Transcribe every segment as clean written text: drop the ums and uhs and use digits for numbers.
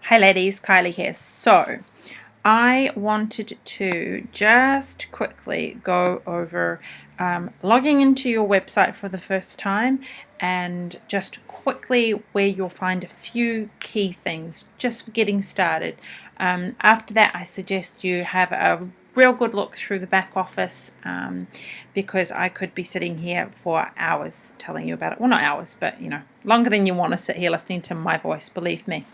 Hi ladies, Kylie here. So I wanted to just quickly go over logging into your website for the first time and just quickly where you'll find a few key things just for getting started. After that, I suggest you have a real good look through the back office because I could be sitting here for hours telling you about it. Well, not hours, but longer than you want to sit here listening to my voice, believe me.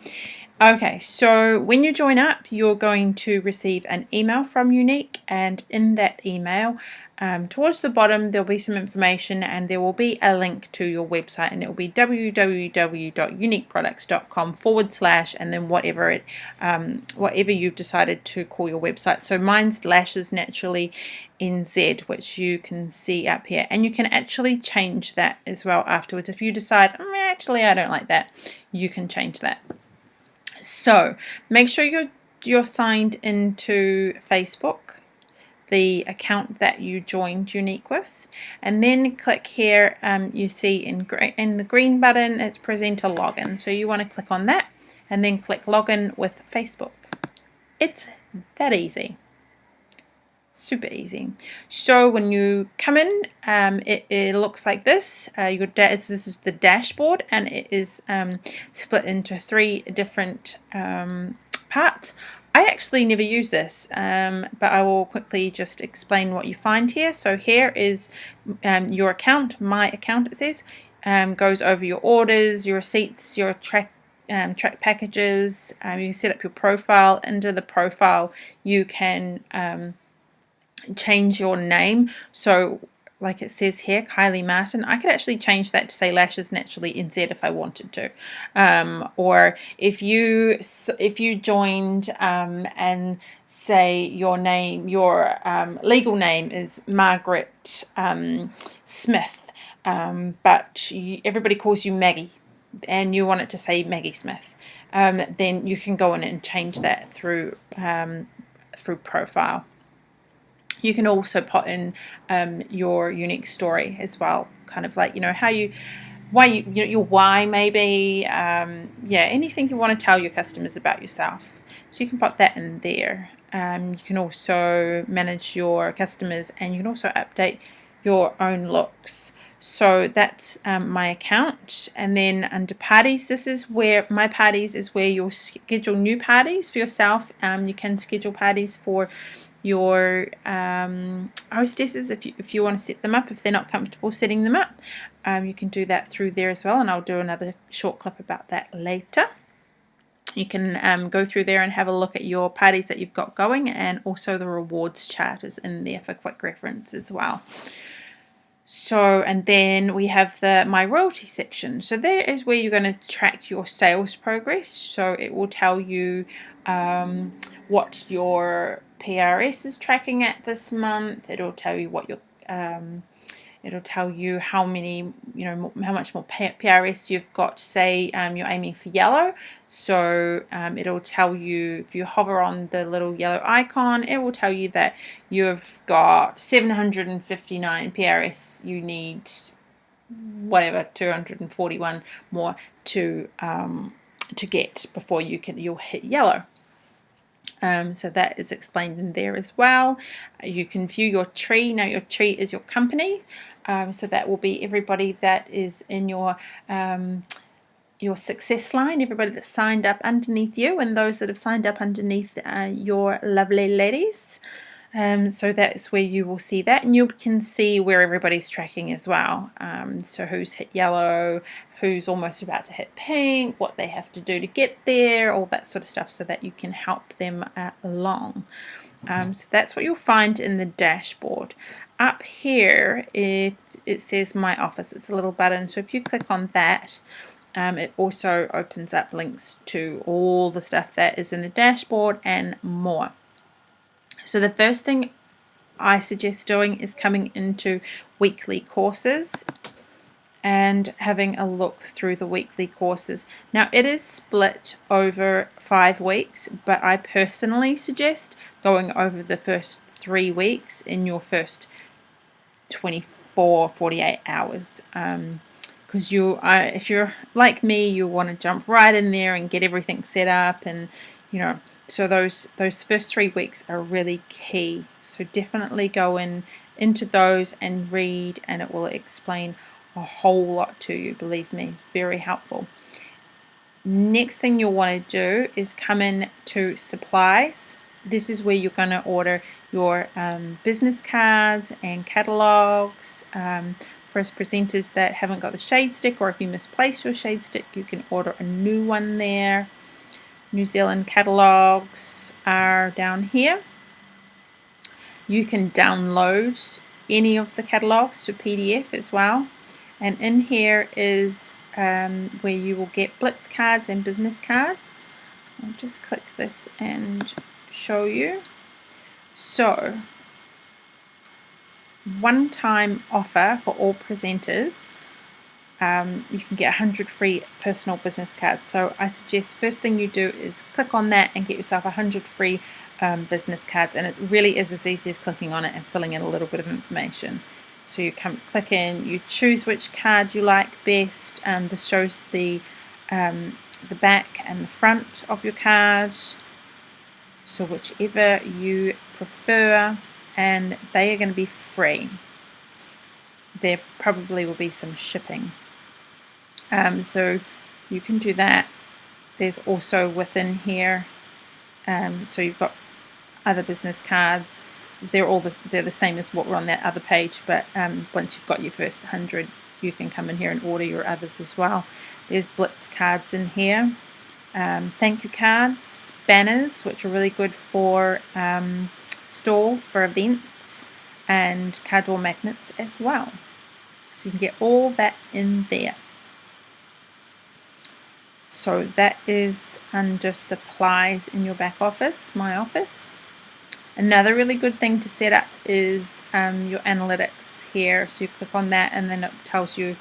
Okay, so when you join up, you're going to receive an email from Unique, and in that email, towards the bottom, there'll be some information and there will be a link to your website, and it will be www.uniqueproducts.com/ and then whatever you've decided to call your website. So mine's Lashes Naturally NZ, which you can see up here, and you can actually change that as well afterwards. If you decide, actually, I don't like that, you can change that. So make sure you're signed into Facebook, the account that you joined Unique with, and then click here. You see in the green button, it's present a login. So you want to click on that and then click login with Facebook. It's that easy. Super easy. So when you come in, it looks like this. This is the dashboard, and it is split into 3 different parts. I actually never use this, but I will quickly just explain what you find here. So here is your account, my account it says, goes over your orders, your receipts, your track packages. You can set up your profile. Into the profile you can change your name. So like it says here, Kylie Martin, I could actually change that to say Lashes Naturally NZ if I wanted to. Or if you joined and say your name, your legal name is Margaret Smith, but everybody calls you Maggie, and you want it to say Maggie Smith, then you can go in and change that through profile. You can also put in your unique story as well, kind of like your why maybe, anything you want to tell your customers about yourself. So you can put that in there. You can also manage your customers, and you can also update your own looks. So that's my account. And then under parties, this is where my parties is where you'll schedule new parties for yourself. You can schedule parties for your hostesses if you want to set them up. If they're not comfortable setting them up, you can do that through there as well, and I'll do another short clip about that later. You can go through there and have a look at your parties that you've got going, and also the rewards chart is in there for quick reference as well. So, and then we have the My Royalty section. So there is where you're going to track your sales progress. So it will tell you what your PRS is tracking at this month. It'll tell you what your it'll tell you how many, how much more PRS you've got. Say you're aiming for yellow, so it'll tell you, if you hover on the little yellow icon, it will tell you that you've got 759 PRS. You need whatever 241 more to get before you'll hit yellow. So that is explained in there as well. You can view your tree. Now your tree is your company. So that will be everybody that is in your success line, everybody that's signed up underneath you, and those that have signed up underneath your lovely ladies. So that's where you will see that, and you can see where everybody's tracking as well. So who's hit yellow, who's almost about to hit pink, what they have to do to get there, all that sort of stuff, so that you can help them along. So that's what you'll find in the dashboard. Up here, if it says My Office, it's a little button. So if you click on that, it also opens up links to all the stuff that is in the dashboard and more. So the first thing I suggest doing is coming into weekly courses and having a look through the weekly courses. Now it is split over 5 weeks, but I personally suggest going over the first 3 weeks in your first 24-48 hours, because if you're like me, you want to jump right in there and get everything set up, and so those first 3 weeks are really key. So definitely go into those and read, and it will explain a whole lot to you. Believe me, very helpful. Next thing you'll want to do is come in to supplies. This is where you're going to order your business cards and catalogs. For us presenters that haven't got the shade stick, or if you misplace your shade stick, you can order a new one there. New Zealand catalogs are down here. You can download any of the catalogs to PDF as well. And in here is where you will get Blitz cards and business cards. I'll just click this and show you. So, one-time offer for all presenters. You can get 100 free personal business cards. So I suggest first thing you do is click on that and get yourself 100 free business cards. And it really is as easy as clicking on it and filling in a little bit of information. So you click in, you choose which card you like best. This shows the back and the front of your card. So whichever you prefer, and they are going to be free. There probably will be some shipping. So you can do that. There's also within here, so you've got other business cards. They're the same as what were on that other page, but once you've got your first 100, you can come in here and order your others as well. There's Blitz cards in here. Thank you cards, banners, which are really good for stalls for events, and cardboard magnets as well. So you can get all that in there. So that is under supplies in your back office, my office. Another really good thing to set up is your analytics here. So you click on that and then it tells you,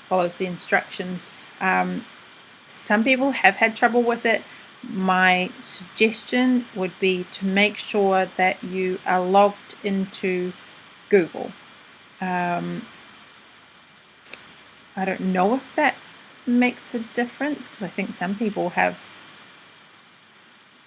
follows the instructions. Some people have had trouble with it. My suggestion would be to make sure that you are logged into Google. I don't know if that makes a difference, because I think some people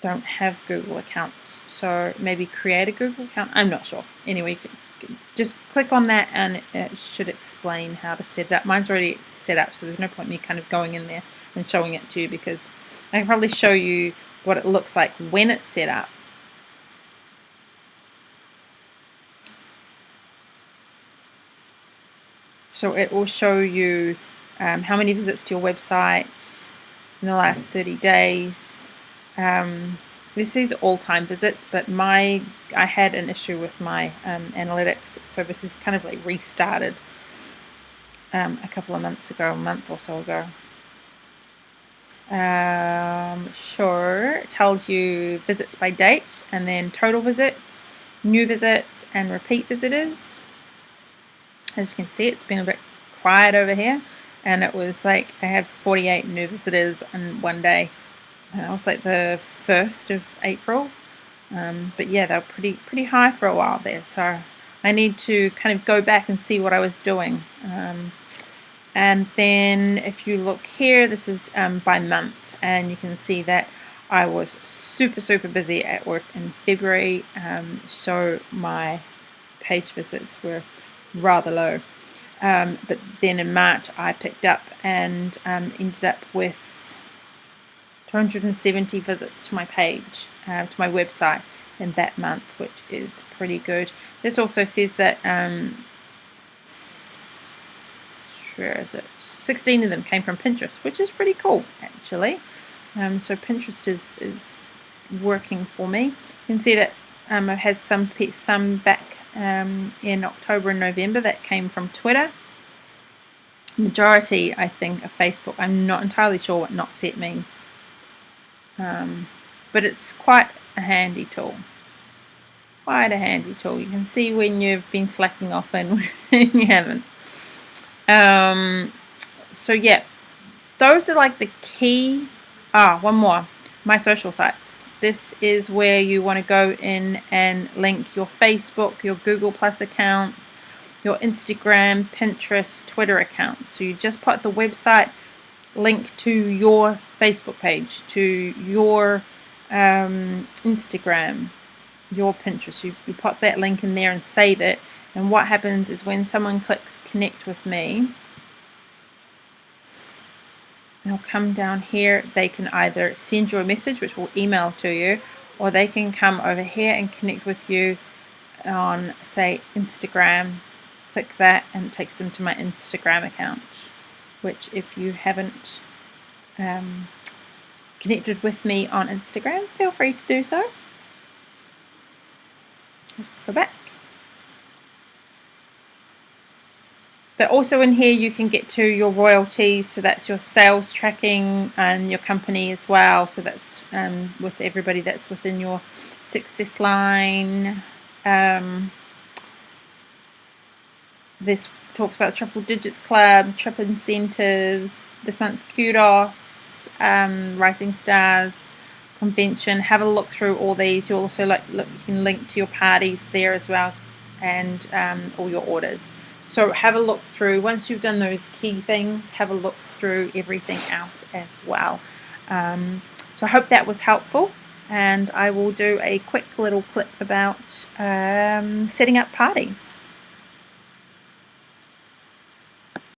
don't have Google accounts, so maybe create a Google account. I'm not sure. Anyway, you can just click on that and it should explain how to set it up. Mine's already set up, so there's no point in me kind of going in there and showing it to you, because I can probably show you what it looks like when it's set up. So it will show you how many visits to your website in the last 30 days. This is all-time visits, but I had an issue with my analytics, so this is kind of like restarted a couple of months ago, a month or so ago. Sure, it tells you visits by date, and then total visits, new visits, and repeat visitors. As you can see, it's been a bit quiet over here, and it was like I had 48 new visitors in one day. It was like the 1st of April, but yeah, they were pretty high for a while there. So I need to kind of go back and see what I was doing. And then if you look here, this is by month, and you can see that I was super busy at work in February, so my page visits were rather low. But then in March I picked up and ended up with 270 visits to my page, to my website in that month, which is pretty good. This also says that where is it? 16 of them came from Pinterest, which is pretty cool actually. So Pinterest is working for me. You can see that I've had some back in October and November that came from Twitter. Majority, I think, of Facebook. I'm not entirely sure what not set means, but it's quite a handy tool. Quite a handy tool. You can see when you've been slacking off and when you haven't. So yeah, those are like the key. One more. My social sites. This is where you want to go in and link your Facebook, your Google Plus accounts, your Instagram, Pinterest, Twitter accounts. So you just put the website link to your Facebook page, to your Instagram, your Pinterest. You put that link in there and save it. And what happens is when someone clicks connect with me, they'll come down here. They can either send you a message, which will email to you, or they can come over here and connect with you on, say, Instagram. Click that and it takes them to my Instagram account, which if you haven't connected with me on Instagram, feel free to do so. Let's go back. But also in here you can get to your royalties, so that's your sales tracking and your company as well. So that's with everybody that's within your success line. This talks about the Triple Digits Club, trip incentives, this month's kudos, Rising Stars convention. Have a look through all these. You'll also you can link to your parties there as well, and all your orders. So have a look through. Once you've done those key things, have a look through everything else as well. So I hope that was helpful, and I will do a quick little clip about setting up parties.